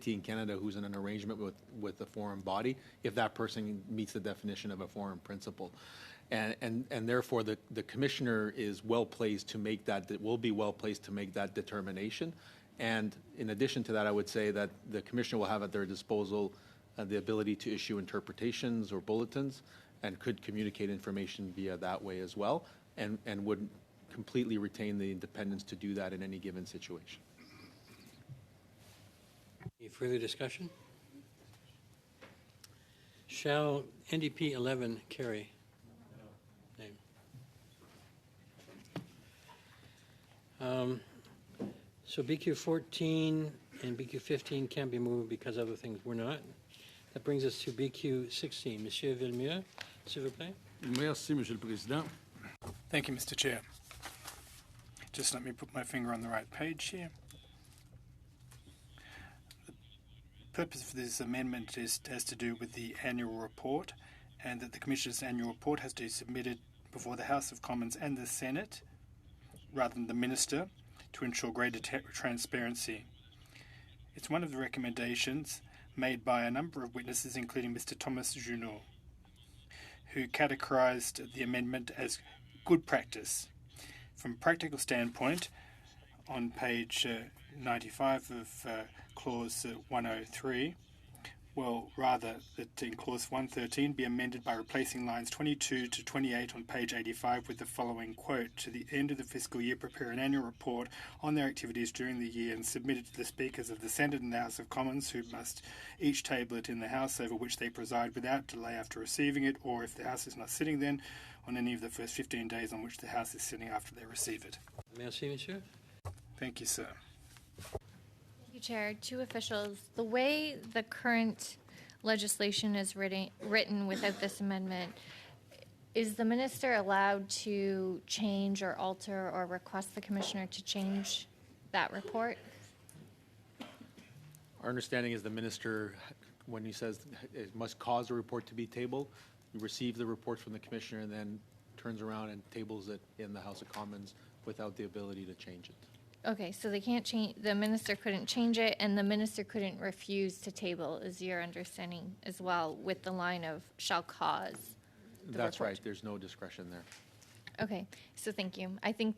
entity in Canada who's in an arrangement with a foreign body, if that person meets the definition of a foreign principal. And therefore, the commissioner is well placed to make that, will be well placed to make that determination. And in addition to that, I would say that the commissioner will have at their disposal the ability to issue interpretations or bulletins and could communicate information via that way as well, and would completely retain the independence to do that in any given situation. Any further discussion? Shall NDP 11 carry? No. So BQ 14 and BQ 15 can be moved because other things were not. That brings us to BQ 16. Monsieur Villemure, s'il vous plaît. Merci, Monsieur le Président. Thank you, Mr. Chair. Just let me put my finger on the right page here. The purpose of this amendment has to do with the annual report, and that the Commissioner's annual report has to be submitted before the House of Commons and the Senate, rather than the Minister, to ensure greater transparency. It's one of the recommendations made by a number of witnesses, including Mr. Thomas Junot, who categorized the amendment as good practice. From a practical standpoint, on page 95 of clause 103, well, rather that in clause 113 be amended by replacing lines 22 to 28 on page 85 with the following quote: "To the end of the fiscal year, prepare an annual report on their activities during the year and submit it to the Speakers of the Senate and the House of Commons, who must each table it in the House over which they preside without delay after receiving it, or if the House is not sitting then, on any of the first 15 days on which the House is sitting after they receive it." Merci, monsieur. Thank you, sir. Thank you, Chair. Two officials. The way the current legislation is written without this amendment, is the Minister allowed to change or alter or request the Commissioner to change that report? Our understanding is the Minister, when he says it must cause a report to be tabled, you receive the report from the Commissioner and then turns around and tables it in the House of Commons without the ability to change it. Okay, so they can't change, the Minister couldn't change it, and the Minister couldn't refuse to table, is your understanding as well, with the line of shall cause the That's report? right. There's no discretion there. Okay, so thank you. I think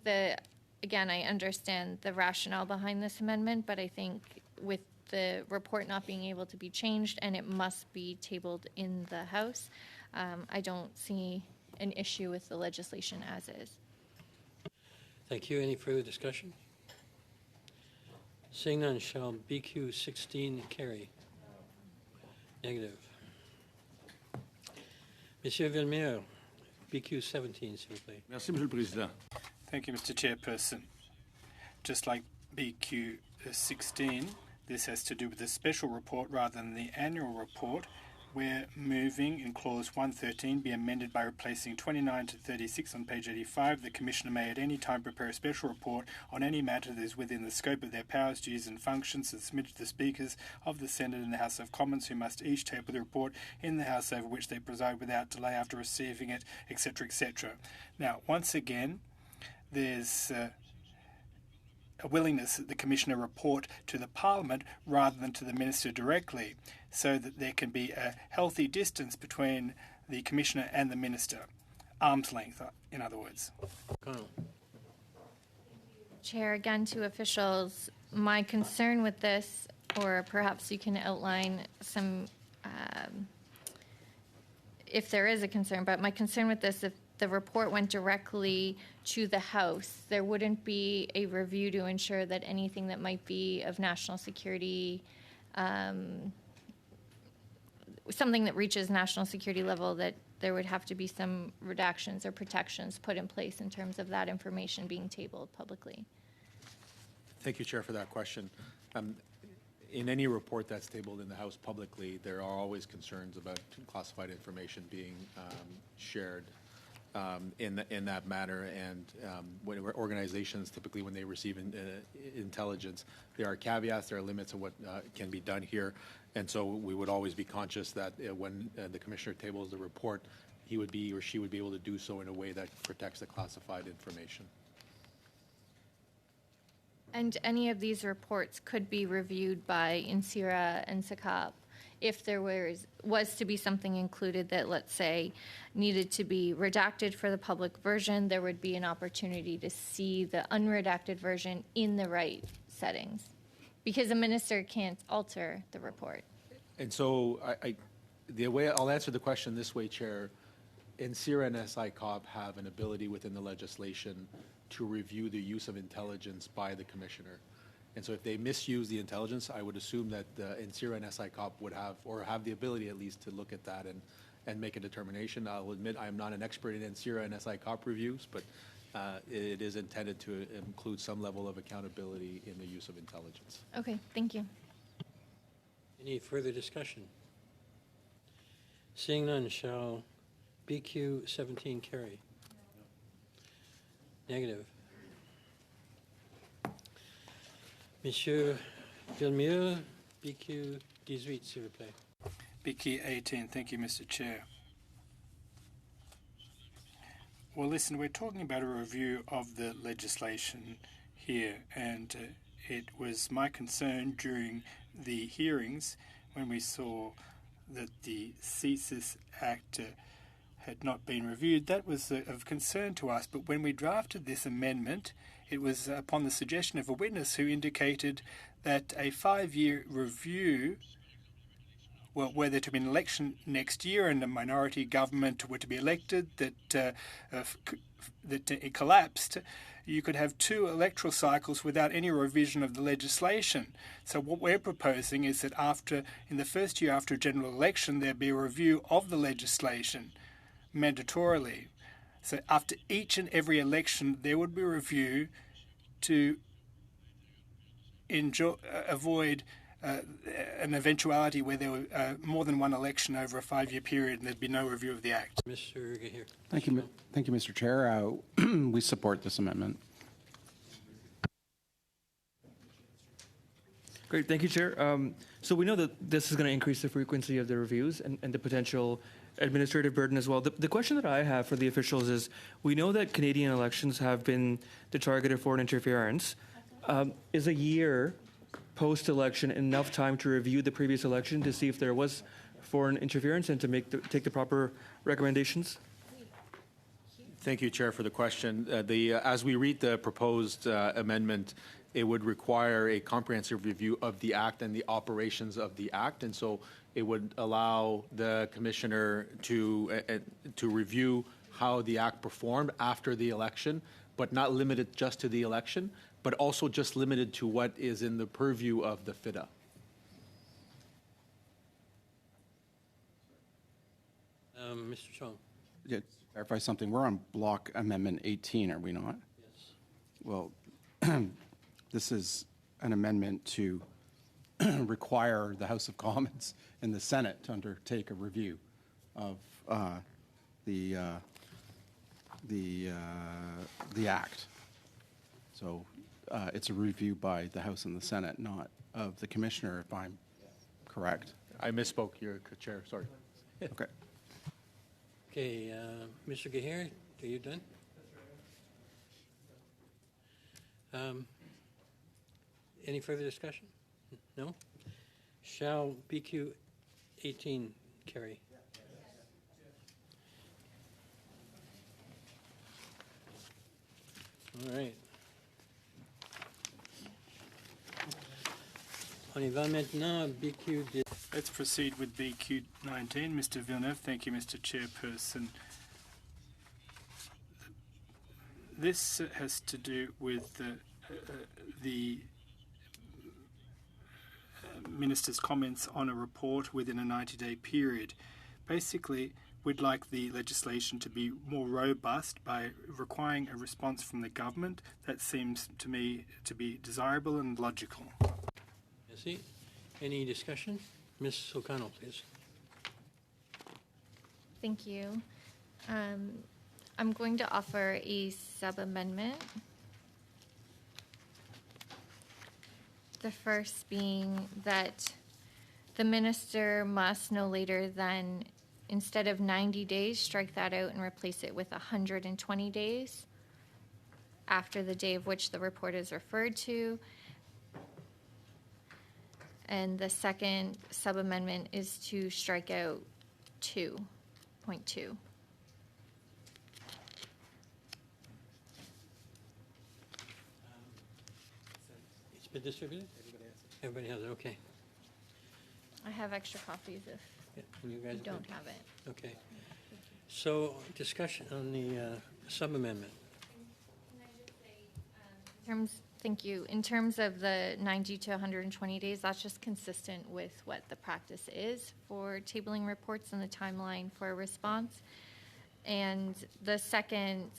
again, I understand the rationale behind this amendment, but I think with the report not being able to be changed and it must be tabled in the House, I don't see an issue with the legislation as is. Thank you. Any further discussion? Seeing none, shall BQ 16 carry? Negative. Monsieur Villemure, BQ 17, s'il vous plaît. Merci, Monsieur le Président. Thank you, Mr. Chairperson. Just like BQ 16, this has to do with the special report rather than the annual report. We're moving in clause 113 be amended by replacing 29 to 36 on page 85. The Commissioner may at any time prepare a special report on any matter that is within the scope of their powers, duties and functions and submit to the Speakers of the Senate and the House of Commons, who must each table the report in the House over which they preside without delay after receiving it, etc., etc. Now, once again, there's a willingness that the Commissioner report to the Parliament rather than to the Minister directly, so that there can be a healthy distance between the Commissioner and the Minister. Arm's length, in other words. Connell. Chair, again to officials, my concern with this, or perhaps you can outline some, if there is a concern, but my concern with this, if the report went directly to the House, there wouldn't be a review to ensure that anything that might be of national security, something that reaches national security level, that there would have to be some redactions or protections put in place in terms of that information being tabled publicly. Thank you, Chair, for that question. In any report that's tabled in the House publicly, there are always concerns about classified information being shared in that manner, and when organizations typically, when they receive intelligence, there are caveats, there are limits of what can be done here, and so we would always be conscious that when the Commissioner tables the report, he would be or she would be able to do so in a way that protects the classified information. And any of these reports could be reviewed by INSERA and SECU if there was to be something included that, let's say, needed to be redacted for the public version, there would be an opportunity to see the unredacted version in the right settings. Because a minister can't alter the report. And so the way I'll answer the question this way, Chair, INSERA and SICOP have an ability within the legislation to review the use of intelligence by the commissioner. And so if they misuse the intelligence, I would assume that INSERA and SICOP would have the ability at least to look at that and make a determination. I'll admit I'm not an expert in INSERA and SICOP reviews, but it is intended to include some level of accountability in the use of intelligence. Okay, thank you. Any further discussion? Seeing none, shall BQ 17 carry? Negative. Monsieur Villemure, BQ 18, s'il vous plaît. BQ 18, thank you, Mr. Chair. Well, listen, we're talking about a review of the legislation here, and it was my concern during the hearings when we saw that the CSIS Act had not been reviewed. That was of concern to us, but when we drafted this amendment, it was upon the suggestion of a witness who indicated that a 5-year review, well, were there to be an election next year and a minority government were to be elected, that it collapsed, you could have 2 electoral cycles without any revision of the legislation. So what we're proposing is that in the first year after a general election, there be a review of the legislation mandatorily. So after each and every election, there would be a review to avoid an eventuality where there were more than one election over a 5-year period and there'd be no review of the Act. Mr. Gahir. Thank you, Mr. Chair. We support this amendment. Great, thank you, Chair. So we know that this is going to increase the frequency of the reviews and the potential administrative burden as well. The question that I have for the officials is, we know that Canadian elections have been the target of foreign interference. Is a year post-election enough time to review the previous election to see if there was foreign interference and to take the proper recommendations? Thank you, Chair, for the question. As we read the proposed amendment, it would require a comprehensive review of the Act and the operations of the Act, and so it would allow the Commissioner to review how the Act performed after the election, but not limited just to the election, but also just limited to what is in the purview of the FIDA. Mr. Chong. Yeah, to clarify something, we're on Block Amendment 18, are we not? Yes. Well, this is an amendment to require the House of Commons and the Senate to undertake a review of the Act. So it's a review by the House and the Senate, not of the Commissioner, if I'm correct. I misspoke, your Chair, sorry. Okay. Okay, Mr. Gahir, are you done? Any further discussion? No? Shall BQ 18 carry? All right. On y va maintenant à BQ 10. Let's proceed with BQ 19. Mr. Villeneuve, thank you, Mr. Chairperson. This has to do with the Minister's comments on a report within a 90-day period. Basically, we'd like the legislation to be more robust by requiring a response from the government. That seems to me to be desirable and logical. Merci. Any discussion? Ms. O'Connell, please. Thank you. I'm going to offer a sub-amendment. The first being that the minister must no later than, instead of 90 days, strike that out and replace it with 120 days after the day of which the report is referred to. And the second sub-amendment is to strike out 2.2. It's been distributed? Everybody has it, okay. I have extra copies if Yeah, and you guys you don't have it. Okay. So discussion on the sub-amendment. Thank you. In terms of the 90 to 120 days, that's just consistent with what the practice is for tabling reports and the timeline for a response. And the second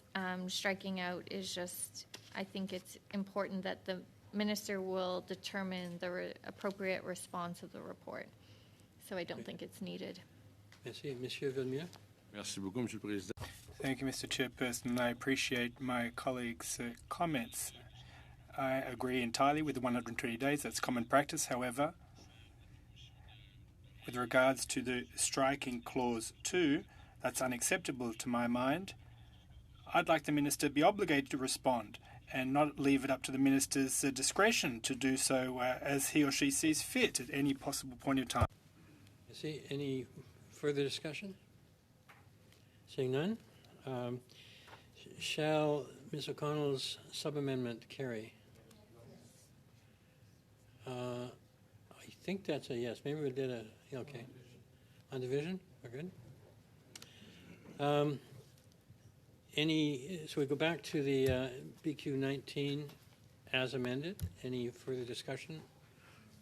striking out is just, I think it's important that the minister will determine the appropriate response of the report. So I don't think it's needed. Merci. Monsieur Villemure? Merci beaucoup, Monsieur le Président. Thank you, Mr. Chairperson, and I appreciate my colleagues' comments. I agree entirely with the 120 days. That's common practice. However, with regards to the striking clause 2, that's unacceptable to my mind. I'd like the minister to be obligated to respond and not leave it up to the minister's discretion to do so as he or she sees fit at any possible point in time. Merci. Any further discussion? Seeing none, shall Ms. O'Connell's sub-amendment carry? I think that's a yes. Maybe we did a, okay. On division, we're good. So we go back to the BQ 19 as amended. Any further discussion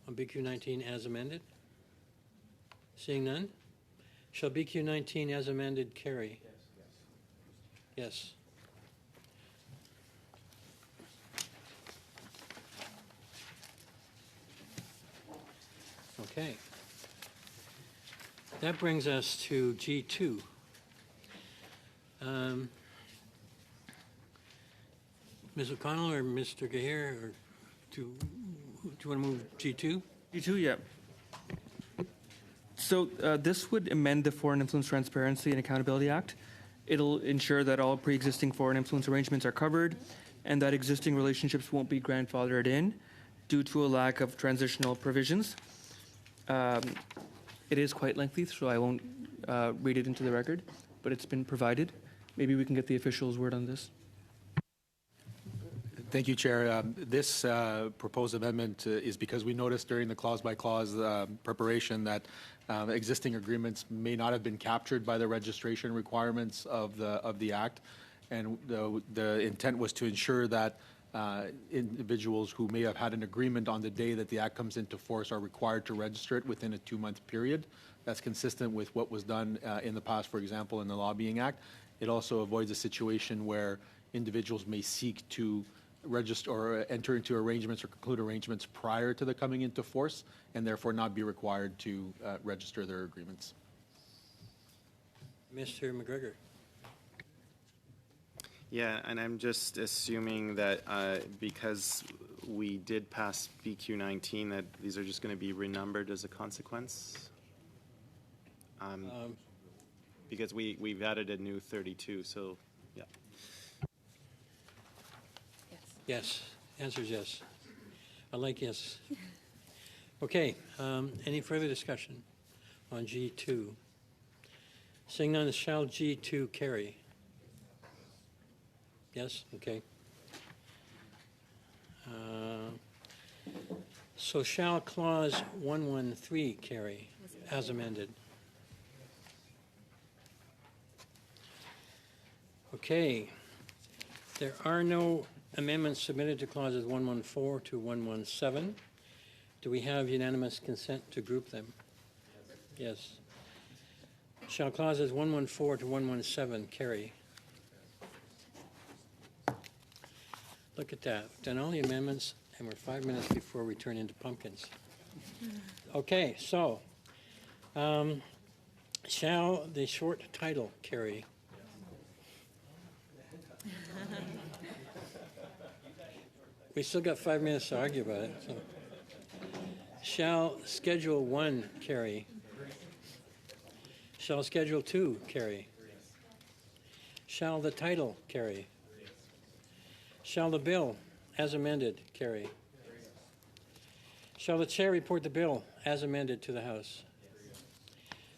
on BQ 19 as amended? Seeing none, shall BQ 19 as amended carry? Yes. Okay. That brings us to G2. Ms. O'Connell or Mr. Gahir, or do you want to move G2? G2, yeah. So this would amend the Foreign Influence Transparency and Accountability Act. It'll ensure that all pre-existing foreign influence arrangements are covered and that existing relationships won't be grandfathered in due to a lack of transitional provisions. It is quite lengthy, so I won't read it into the record, but it's been provided. Maybe we can get the official's word on this. Thank you, Chair. This proposed amendment is because we noticed during the clause-by-clause preparation that existing agreements may not have been captured by the registration requirements of the Act, and the intent was to ensure that individuals who may have had an agreement on the day that the Act comes into force are required to register it within a 2-month period. That's consistent with what was done in the past, for example, in the Lobbying Act. It also avoids a situation where individuals may seek to register or enter into arrangements or conclude arrangements prior to the coming into force and therefore not be required to register their agreements. Mr. McGregor. Yeah, and I'm just assuming that because we did pass BQ 19 that these are just going to be renumbered as a consequence. Because we've added a new 32, so yeah. Yes. Answer is yes. I like yes. Okay. Any further discussion on G2? Seeing none, shall G2 carry? Yes? Okay. So shall clause 113 carry as amended? Okay. There are no amendments submitted to clauses 114 to 117. Do we have unanimous consent to group them? Yes. Shall clauses 114 to 117 carry? Look at that. We've done all the amendments, and we're 5 minutes before we turn into pumpkins. Okay, so shall the short title carry? We still got 5 minutes to argue about it. So. Shall Schedule 1 carry? Shall Schedule 2 carry? Shall the title carry? Shall the bill, as amended, carry? Shall the chair report the bill as amended to the House?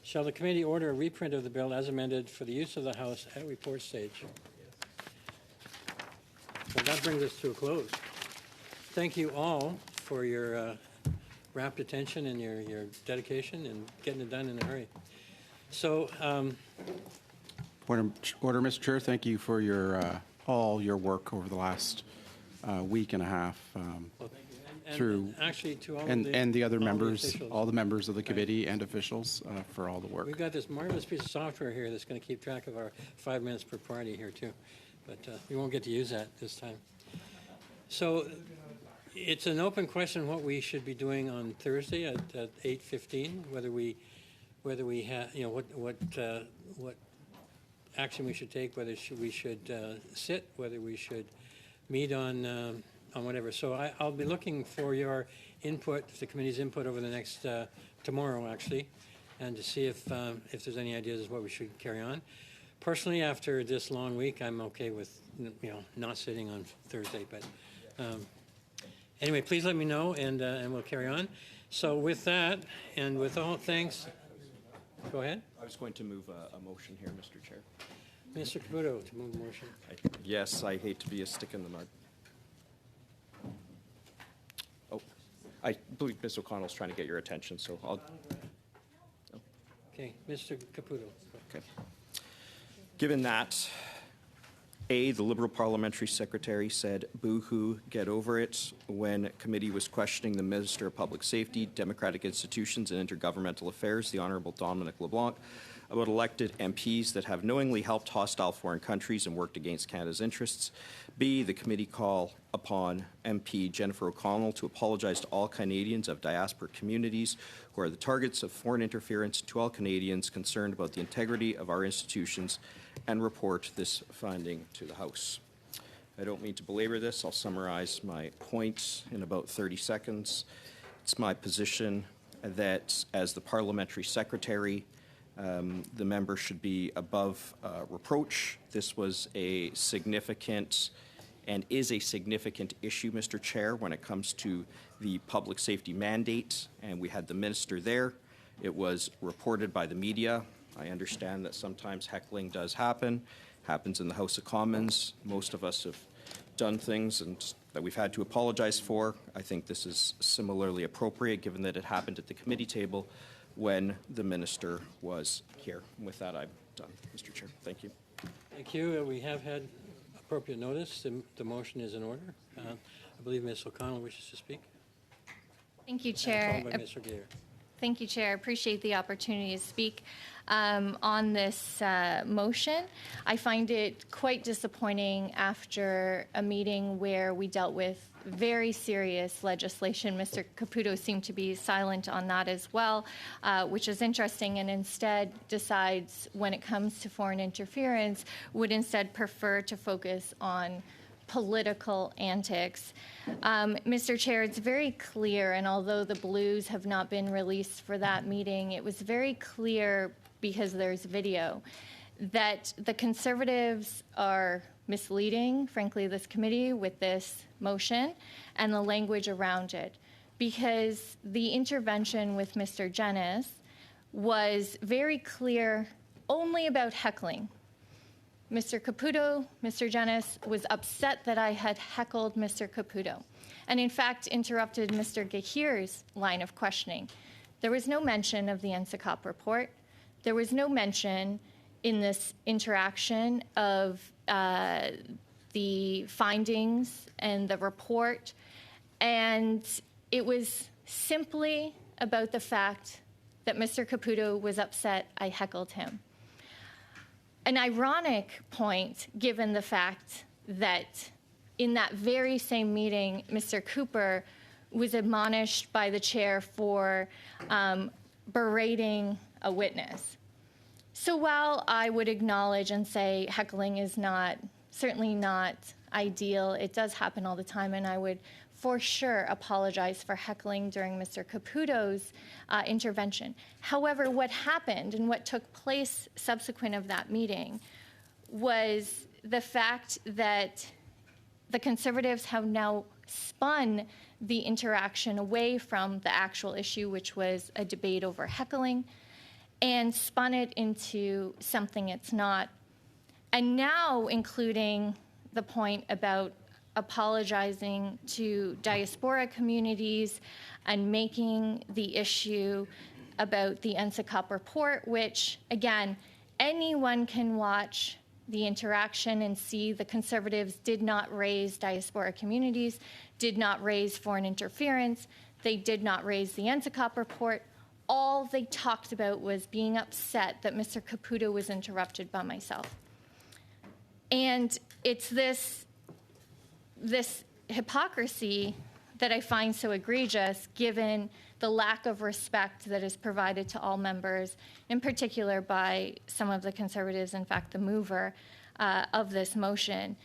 Shall the committee order a reprint of the bill as amended for the use of the House at report stage? Well, that brings us to a close. Thank you all for your rapt attention and your dedication and getting it done in a hurry. So, Order, Mr. Chair. Thank you for your all your work over the last week and a half. Through actually to all and the other all members, officials. all the members of the committee and officials for all the work. We've got this marvelous piece of software here that's going to keep track of our 5 minutes per party here too, but we won't get to use that this time. So it's an open question what we should be doing on Thursday at 8:15. Whether we have what action we should take. Whether we should sit. Whether we should meet on whatever. So I'll be looking for your input, the committee's input over the next tomorrow actually, and to see if there's any ideas of what we should carry on. Personally, after this long week, I'm okay with not sitting on Thursday. But anyway, please let me know, and we'll carry on. So with that, and with all thanks, go ahead, I was going to move a motion here, Mr. Chair. Mr. Caputo, to move the motion. Yes, I hate to be a stick in the mud. Oh, I believe Ms. O'Connell's trying to get your attention, so I'll. Okay, Mr. Caputo. Okay. Given that, A, the Liberal Parliamentary Secretary said, boo-hoo, get over it, when committee was questioning the Minister of Public Safety, Democratic Institutions and Intergovernmental Affairs, the Honourable Dominic LeBlanc, about elected MPs that have knowingly helped hostile foreign countries and worked against Canada's interests. B, the committee call upon MP Jennifer O'Connell to apologize to all Canadians of diaspora communities who are the targets of foreign interference, to all Canadians concerned about the integrity of our institutions, and report this finding to the House. I don't mean to belabor this. I'll summarize my points in about 30 seconds. It's my position that as the Parliamentary Secretary, the member should be above reproach. This was a significant and is a significant issue, Mr. Chair, when it comes to the public safety mandate, and we had the minister there. It was reported by the media. I understand that sometimes heckling does happen, happens in the House of Commons. Most of us have done things that we've had to apologize for. I think this is similarly appropriate, given that it happened at the committee table when the minister was here. And with that, I'm done, Mr. Chair. Thank you. Thank you. We have had appropriate notice. The motion is in order. I believe Ms. O'Connell wishes to speak. Thank you, Chair. Followed by Mr. Gayer. Thank you, Chair. Appreciate the opportunity to speak on this motion. I find it quite disappointing after a meeting where we dealt with very serious legislation. Mr. Caputo seemed to be silent on that as well, which is interesting, and instead decides when it comes to foreign interference, would instead prefer to focus on political antics. Mr. Chair, it's very clear, and although the blues have not been released for that meeting, it was very clear, because there's video, that the Conservatives are misleading, frankly, this committee with this motion and the language around it, because the intervention with Mr. Jennis was very clear only about heckling. Mr. Caputo, Mr. Jennis was upset that I had heckled Mr. Caputo, and in fact interrupted Mr. Gahir's line of questioning. There was no mention of the NSECOP report. There was no mention in this interaction of the findings and the report, and it was simply about the fact that Mr. Caputo was upset I heckled him. An ironic point, given the fact that in that very same meeting, Mr. Cooper was admonished by the chair for berating a witness. So while I would acknowledge and say heckling is certainly not ideal, it does happen all the time, and I would for sure apologize for heckling during Mr. Caputo's intervention. However, what happened and what took place subsequent of that meeting was the fact that the Conservatives have now spun the interaction away from the actual issue, which was a debate over heckling, and spun it into something it's not. And now including the point about apologizing to diaspora communities and making the issue about the NSECUP report, which, again, anyone can watch the interaction and see the Conservatives did not raise diaspora communities, did not raise foreign interference, they did not raise the NSECUP report. All they talked about was being upset that Mr. Caputo was interrupted by myself. And it's this hypocrisy that I find so egregious, given the lack of respect that is provided to all members, in particular by some of the Conservatives, in fact, the mover of this motion,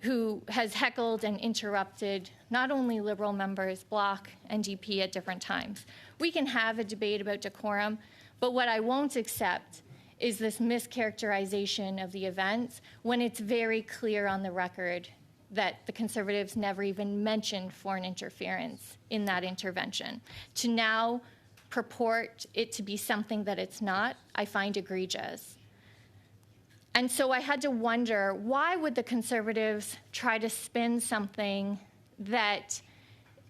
who has heckled and interrupted not only Liberal members, Bloc and DP at different times. We can have a debate about decorum, but what I won't accept is this mischaracterization of the events when it's very clear on the record that the Conservatives never even mentioned foreign interference in that intervention. To now purport it to be something that it's not, I find egregious. And so I had to wonder, why would the Conservatives try to spin something that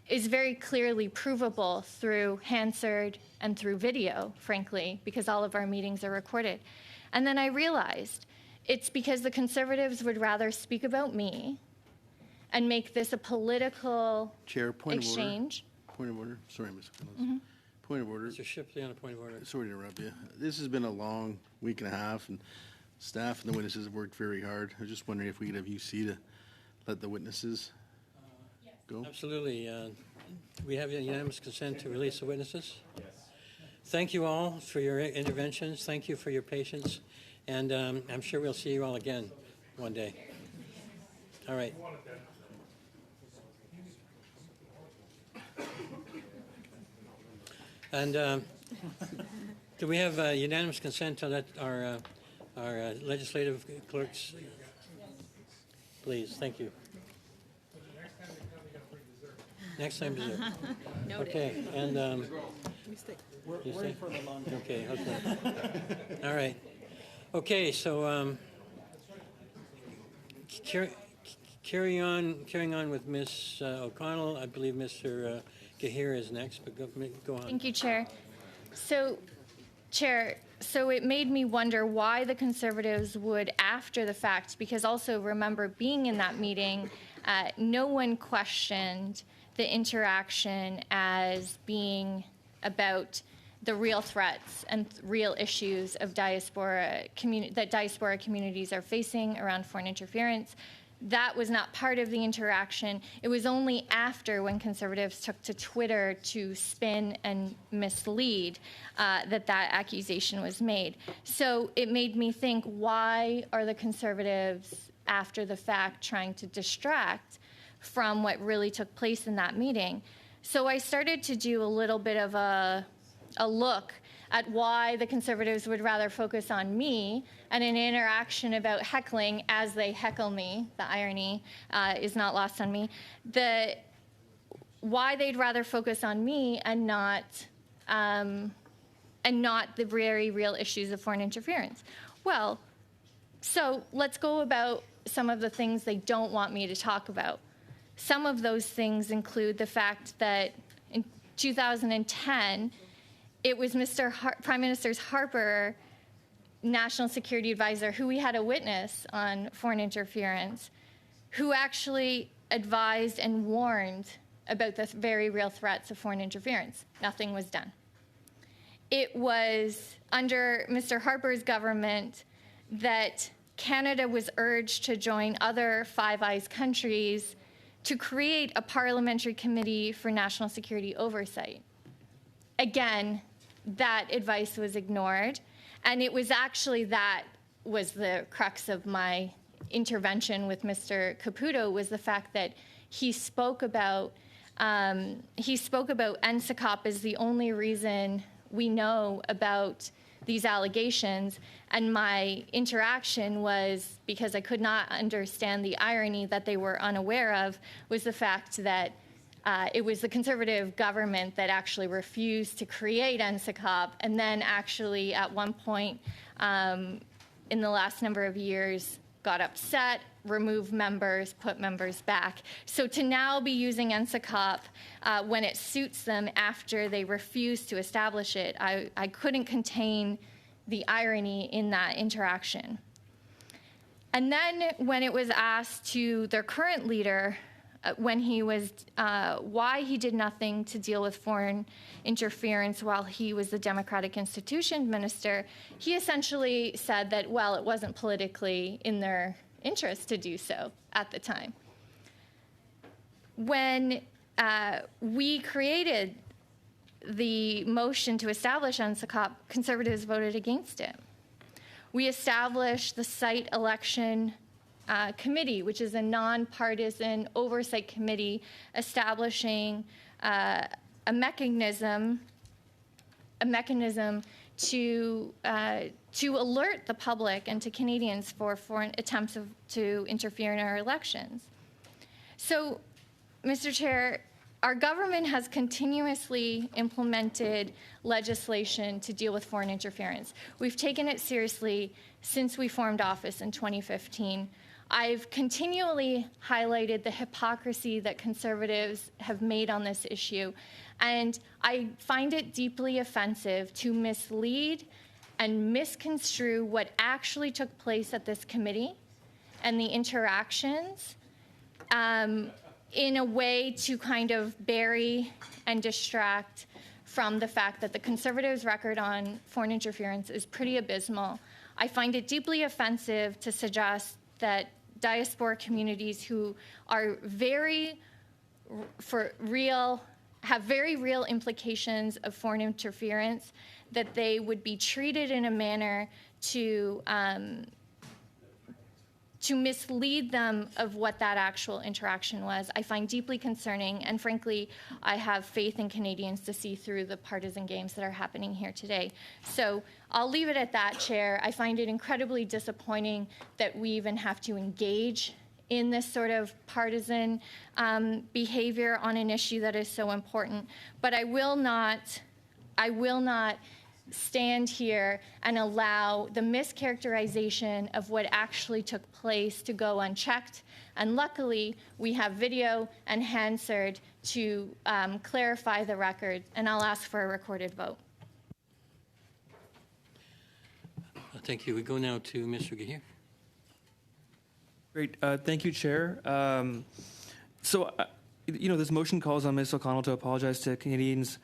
is very clearly provable through Hansard and through video, frankly, because all of our meetings are recorded? And then I realized it's because the Conservatives would rather speak about me and make this a political Chair, point exchange. of order. Point of order. Sorry, Ms. Gonzalez. Point of order. Mr. Shipley on a point of order. Sorry to interrupt you. This has been a long week and a half, and staff and the witnesses have worked very hard. I was just wondering if we could have UC to let the witnesses go. Absolutely. We have unanimous consent to release the witnesses? Yes. Thank you all for your interventions. Thank you for your patience. And I'm sure we'll see you all again one day. All right. And do we have unanimous consent to let our legislative clerks? Please, thank you. Next time dessert. Okay, and we're ready for the long. Okay. All right. Okay, so carrying on with Ms. O'Connell. I believe Mr. Gahir is next, but go on. Thank you, Chair. So, Chair, it made me wonder why the Conservatives would, after the fact, because also remember being in that meeting, no one questioned the interaction as being about the real threats and real issues of that diaspora communities are facing around foreign interference. That was not part of the interaction. It was only after, when Conservatives took to Twitter to spin and mislead, that accusation was made. So it made me think, why are the Conservatives, after the fact, trying to distract from what really took place in that meeting? So I started to do a little bit of a look at why the Conservatives would rather focus on me and an interaction about heckling as they heckle me. The irony is not lost on me. Why they'd rather focus on me and not the very real issues of foreign interference. Well, so let's go about some of the things they don't want me to talk about. Some of those things include the fact that in 2010, it was Prime Minister Harper, National Security Advisor, who we had a witness on foreign interference, who actually advised and warned about the very real threats of foreign interference. Nothing was done. It was under Mr. Harper's government that Canada was urged to join other Five Eyes countries to create a parliamentary committee for national security oversight. Again, that advice was ignored, and it was actually that was the crux of my intervention with Mr. Caputo, was the fact that he spoke about NSECUP as the only reason we know about these allegations. And my interaction was, because I could not understand the irony that they were unaware of, was the fact that it was the Conservative government that actually refused to create NSECOP, and then actually at one point in the last number of years got upset, removed members, put members back. So to now be using NSECOP when it suits them after they refuse to establish it, I couldn't contain the irony in that interaction. And then when it was asked to their current leader, when he was, why he did nothing to deal with foreign interference while he was the Democratic Institutions Minister, he essentially said that, well, it wasn't politically in their interest to do so at the time. When we created the motion to establish NSECOP, Conservatives voted against it. We established the site election committee, which is a nonpartisan oversight committee establishing a mechanism to alert the public and to Canadians for foreign attempts to interfere in our elections. So, Mr. Chair, our government has continuously implemented legislation to deal with foreign interference. We've taken it seriously since we formed office in 2015. I've continually highlighted the hypocrisy that Conservatives have made on this issue, and I find it deeply offensive to mislead and misconstrue what actually took place at this committee and the interactions in a way to kind of bury and distract from the fact that the Conservatives' record on foreign interference is pretty abysmal. I find it deeply offensive to suggest that diaspora communities who are have very real implications of foreign interference, that they would be treated in a manner to mislead them of what that actual interaction was. I find deeply concerning, and frankly, I have faith in Canadians to see through the partisan games that are happening here today. So I'll leave it at that, Chair. I find it incredibly disappointing that we even have to engage in this sort of partisan behavior on an issue that is so important. But I will not stand here and allow the mischaracterization of what actually took place to go unchecked. And luckily, we have video and Hansard to clarify the record, and I'll ask for a recorded vote. Thank you. We go now to Mr. Gahir. Great. Thank you, Chair. This motion calls on Ms. O'Connell to apologize to Canadians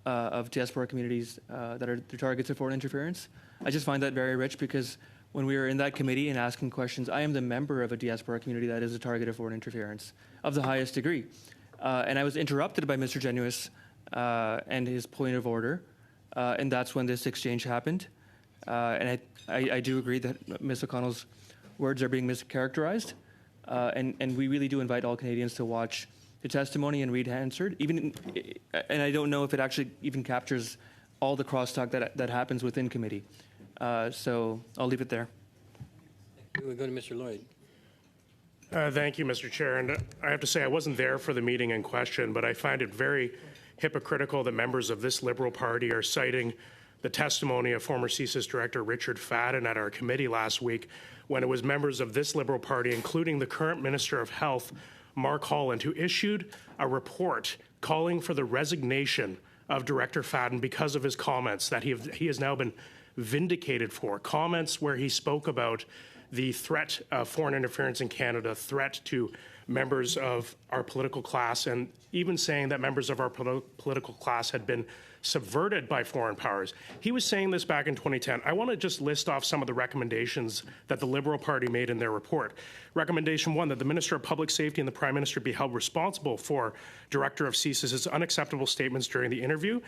of diaspora communities that are the targets of foreign interference. I just find that very rich because when we were in that committee and asking questions, I am the member of a diaspora community that is a target of foreign interference of the highest degree. And I was interrupted by Mr. Genuis and his point of order, and that's when this exchange happened. And I do agree that Ms. O'Connell's words are being mischaracterized, and we really do invite all Canadians to watch the testimony and read Hansard, and I don't know if it actually even captures all the crosstalk that happens within committee. So I'll leave it there. We go to Mr. Lloyd. Thank you, Mr. Chair. And I have to say I wasn't there for the meeting in question, but I find it very hypocritical that members of this Liberal Party are citing the testimony of former CSIS Director Richard Fadden at our committee last week, when it was members of this Liberal Party, including the current Minister of Health, Mark Holland, who issued a report calling for the resignation of Director Fadden because of his comments that he has now been vindicated for. Comments where he spoke about the threat of foreign interference in Canada, threat to members of our political class, and even saying that members of our political class had been subverted by foreign powers. He was saying this back in 2010. I want to just list off some of the recommendations that the Liberal Party made in their report. Recommendation 1, that the Minister of Public Safety and the Prime Minister be held responsible for Director of CSIS's unacceptable statements during the interview.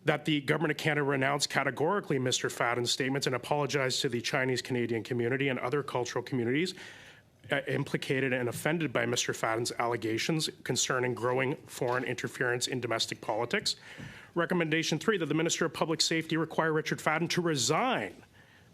That the Government of Canada renounce categorically Mr. Fadden's statements and apologize to the Chinese Canadian community and other cultural communities implicated and offended by Mr. Fadden's allegations concerning growing foreign interference in domestic politics. Recommendation 3, that the Minister of Public Safety require Richard Fadden to resign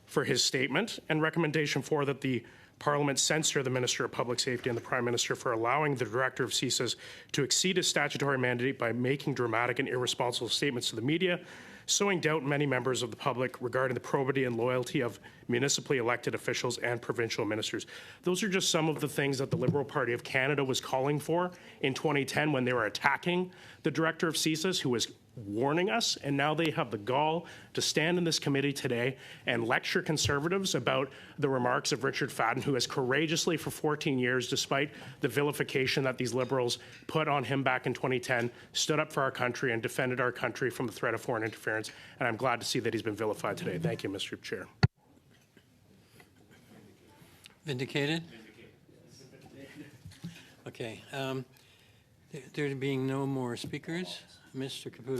for his statement. And recommendation 4, that the Parliament censure the Minister of Public Safety and the Prime Minister for allowing the Director of CSIS to exceed his statutory mandate by making dramatic and irresponsible statements to the media, sowing doubt in many members of the public regarding the probity and loyalty of municipally elected officials and provincial ministers. Those are just some of the things that the Liberal Party of Canada was calling for in 2010 when they were attacking the Director of CSIS, who was warning us, and now they have the gall to stand in this committee today and lecture Conservatives about the remarks of Richard Fadden, who has courageously for 14 years, despite the vilification that these Liberals put on him back in 2010, stood up for our country and defended our country from the threat of foreign interference. And I'm glad to see that he's been vilified today. Thank you, Mr. Chair. Vindicated? Okay. There being no more speakers, Mr. Caputo.